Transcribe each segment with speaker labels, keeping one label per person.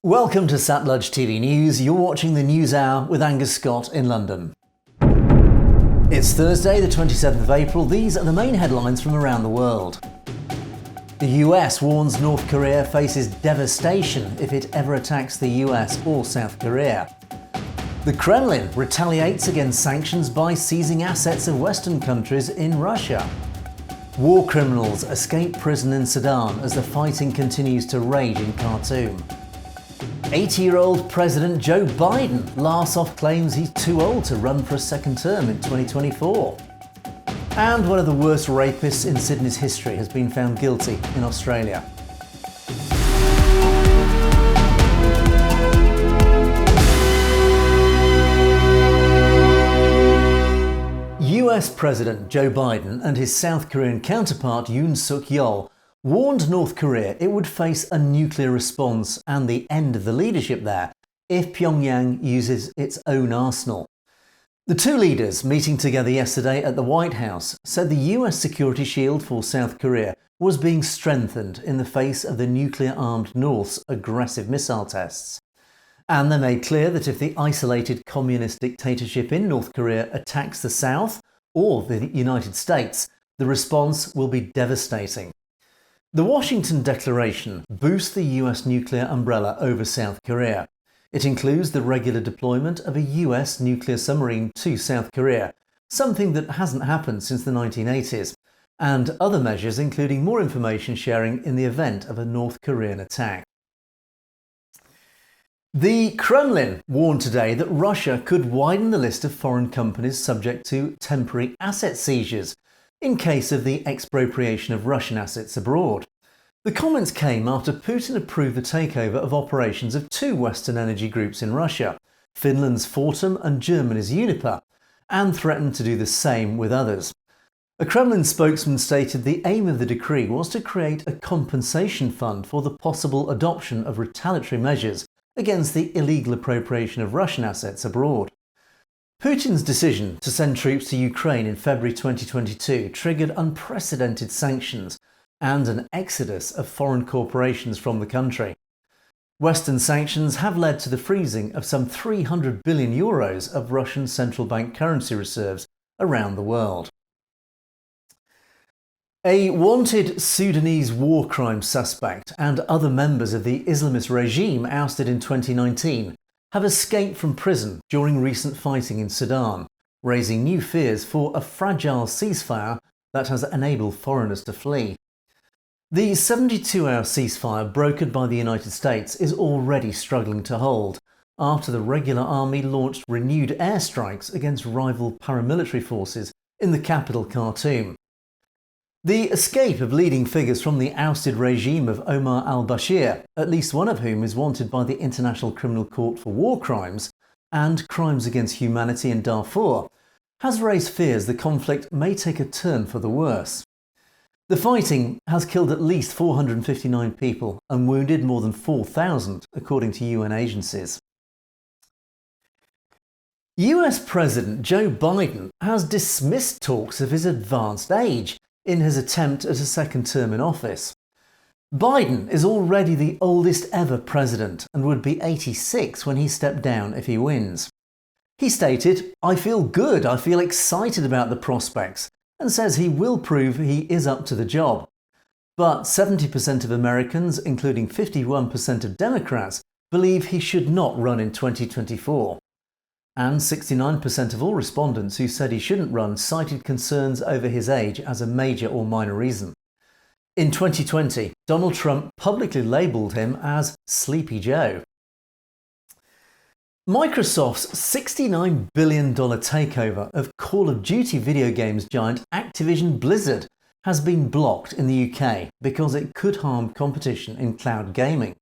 Speaker 1: Welcome to Satluj TV News. You're watching the News Hour with Angus Scott in London. It's Thursday, the 27th of April. These are the main headlines from around the world. The US warns North Korea faces devastation if it ever attacks the US or South Korea. The Kremlin retaliates against sanctions by seizing assets of Western countries in Russia. War criminals escape prison in Sudan as the fighting continues to rage in Khartoum. 80-year-old President Joe Biden laughs off claims he's too old to run for a second term in 2024. And one of the worst rapists in Sydney's history has been found guilty in Australia. US President Joe Biden and his South Korean counterpart Yoon Suk-yeol warned North Korea it would face a nuclear response and the end of the leadership there if Pyongyang uses its own arsenal. The two leaders, meeting together yesterday at the White House, said the US security shield for South Korea was being strengthened in the face of the nuclear-armed North's aggressive missile tests. And they made clear that if the isolated communist dictatorship in North Korea attacks the South or the United States, the response will be devastating. The Washington Declaration boosts the US nuclear umbrella over South Korea. It includes the regular deployment of a US nuclear submarine to South Korea, something that hasn't happened since the 1980s, and other measures including more information sharing in the event of a North Korean attack. The Kremlin warned today that Russia could widen the list of foreign companies subject to temporary asset seizures in case of the expropriation of Russian assets abroad. The comments came after Putin approved the takeover of operations of two Western energy groups in Russia, Finland's Fortum and Germany's Uniper, and threatened to do the same with others. A Kremlin spokesman stated the aim of the decree was to create a compensation fund for the possible adoption of retaliatory measures against the illegal appropriation of Russian assets abroad. Putin's decision to send troops to Ukraine in February 2022 triggered unprecedented sanctions and an exodus of foreign corporations from the country. Western sanctions have led to the freezing of some €300 billion of Russian central bank currency reserves around the world. A wanted Sudanese war crime suspect and other members of the Islamist regime ousted in 2019 have escaped from prison during recent fighting in Sudan, raising new fears for a fragile ceasefire that has enabled foreigners to flee. The 72-hour ceasefire brokered by the United States is already struggling to hold after the regular army launched renewed airstrikes against rival paramilitary forces in the capital Khartoum. The escape of leading figures from the ousted regime of Omar al-Bashir, at least one of whom is wanted by the International Criminal Court for war crimes and crimes against humanity in Darfur, has raised fears the conflict may take a turn for the worse. The fighting has killed at least 459 people and wounded more than 4,000, according to UN agencies. US President Joe Biden has dismissed talks of his advanced age in his attempt at a second term in office. Biden is already the oldest ever president and would be 86 when he stepped down if he wins. He stated, "I feel good, I feel excited about the prospects," and says he will prove he is up to the job. But 70% of Americans, including 51% of Democrats, believe he should not run in 2024. And 69% of all respondents who said he shouldn't run cited concerns over his age as a major or minor reason. In 2020, Donald Trump publicly labelled him as Sleepy Joe. Microsoft's $69 billion takeover of Call of Duty video games giant Activision Blizzard has been blocked in the UK because it could harm competition in cloud gaming.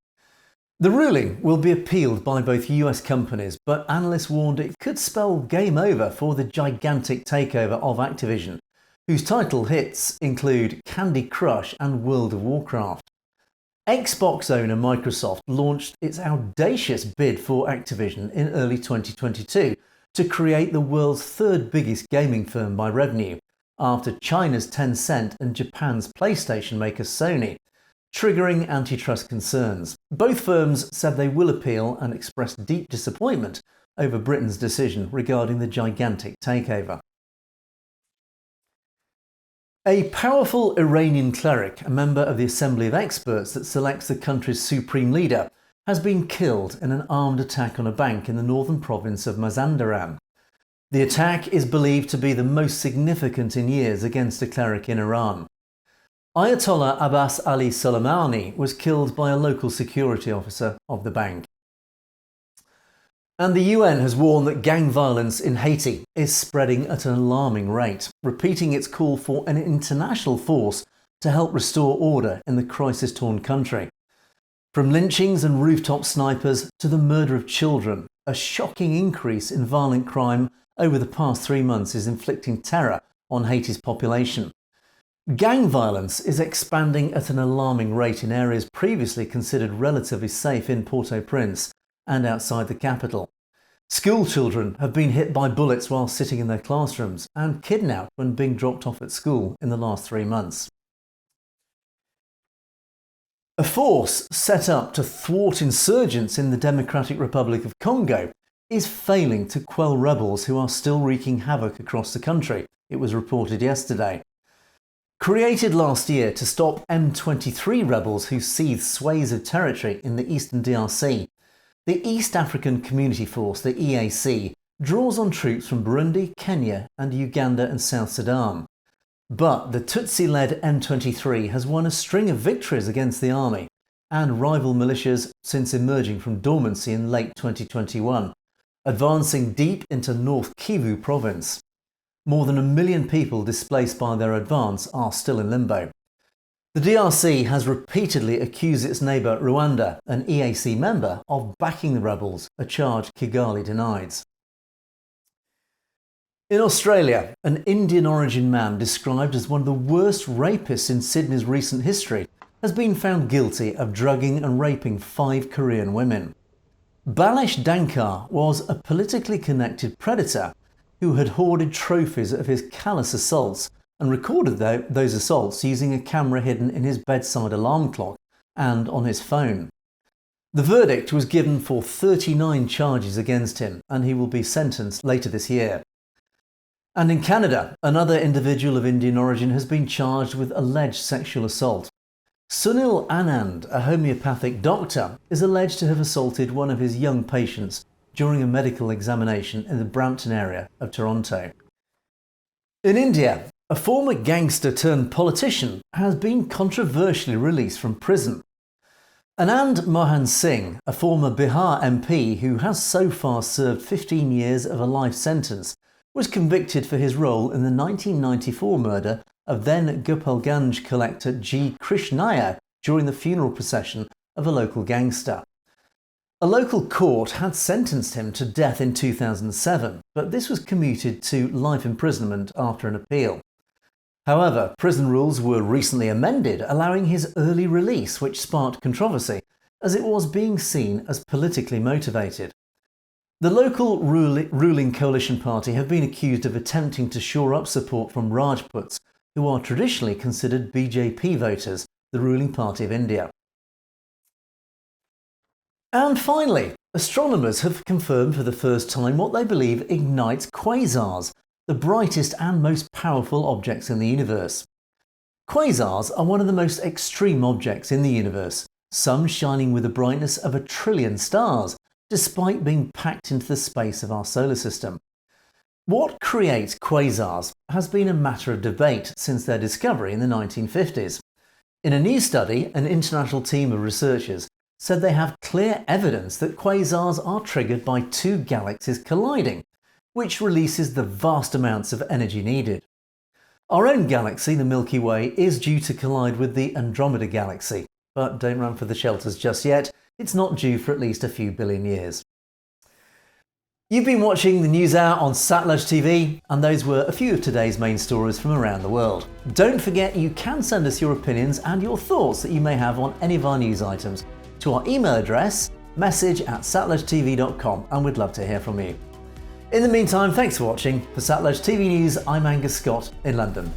Speaker 1: The ruling will be appealed by both US companies, but analysts warned it could spell game over for the gigantic takeover of Activision, whose title hits include Candy Crush and World of Warcraft. Xbox owner Microsoft launched its audacious bid for Activision in early 2022 to create the world's third biggest gaming firm by revenue, after China's Tencent and Japan's PlayStation maker Sony, triggering antitrust concerns. Both firms said they will appeal and expressed deep disappointment over Britain's decision regarding the gigantic takeover. A powerful Iranian cleric, a member of the Assembly of Experts that selects the country's supreme leader, has been killed in an armed attack on a bank in the northern province of Mazandaran. The attack is believed to be the most significant in years against a cleric in Iran. Ayatollah Abbas Ali Soleimani was killed by a local security officer of the bank. And the UN has warned that gang violence in Haiti is spreading at an alarming rate, repeating its call for an international force to help restore order in the crisis-torn country. From lynchings and rooftop snipers to the murder of children, a shocking increase in violent crime over the past 3 months is inflicting terror on Haiti's population. Gang violence is expanding at an alarming rate in areas previously considered relatively safe in Port-au-Prince and outside the capital. School children have been hit by bullets while sitting in their classrooms and kidnapped when being dropped off at school in the last 3 months. A force set up to thwart insurgents in the Democratic Republic of Congo is failing to quell rebels who are still wreaking havoc across the country, it was reported yesterday. Created last year to stop M23 rebels who seized swathes of territory in the eastern DRC, the East African Community Force, the EAC, draws on troops from Burundi, Kenya and Uganda and South Sudan. But the Tutsi-led M23 has won a string of victories against the army and rival militias since emerging from dormancy in late 2021, advancing deep into North Kivu province. More than 1 million people displaced by their advance are still in limbo. The DRC has repeatedly accused its neighbour Rwanda, an EAC member, of backing the rebels, a charge Kigali denies. In Australia, an Indian origin man described as one of the worst rapists in Sydney's recent history has been found guilty of drugging and raping 5 Korean women. Balesh Dankar was a politically connected predator who had hoarded trophies of his callous assaults and recorded those assaults using a camera hidden in his bedside alarm clock and on his phone. The verdict was given for 39 charges against him, and he will be sentenced later this year. And in Canada, another individual of Indian origin has been charged with alleged sexual assault. Sunil Anand, a homeopathic doctor, is alleged to have assaulted one of his young patients during a medical examination in the Brampton area of Toronto. In India, a former gangster turned politician has been controversially released from prison. Anand Mohan Singh, a former Bihar MP who has so far served 15 years of a life sentence, was convicted for his role in the 1994 murder of then Gopalganj collector G. Krishnaiah during the funeral procession of a local gangster. A local court had sentenced him to death in 2007, but this was commuted to life imprisonment after an appeal. However, prison rules were recently amended, allowing his early release, which sparked controversy, as it was being seen as politically motivated. The local ruling coalition party have been accused of attempting to shore up support from Rajputs, who are traditionally considered BJP voters, the ruling party of India. And finally, astronomers have confirmed for the first time what they believe ignites quasars, the brightest and most powerful objects in the universe. Quasars are one of the most extreme objects in the universe, some shining with the brightness of 1 trillion stars, despite being packed into the space of our solar system. What creates quasars has been a matter of debate since their discovery in the 1950s. In a new study, an international team of researchers said they have clear evidence that quasars are triggered by 2 galaxies colliding, which releases the vast amounts of energy needed. Our own galaxy, the Milky Way, is due to collide with the Andromeda Galaxy, but don't run for the shelters just yet, it's not due for at least a few billion years. You've been watching the News Hour on Satluj TV, and those were a few of today's main stories from around the world. Don't forget you can send us your opinions and your thoughts that you may have on any of our news items to our email address, message@satlujtv.com, and we'd love to hear from you. In the meantime, thanks for watching. For Satluj TV News, I'm Angus Scott in London.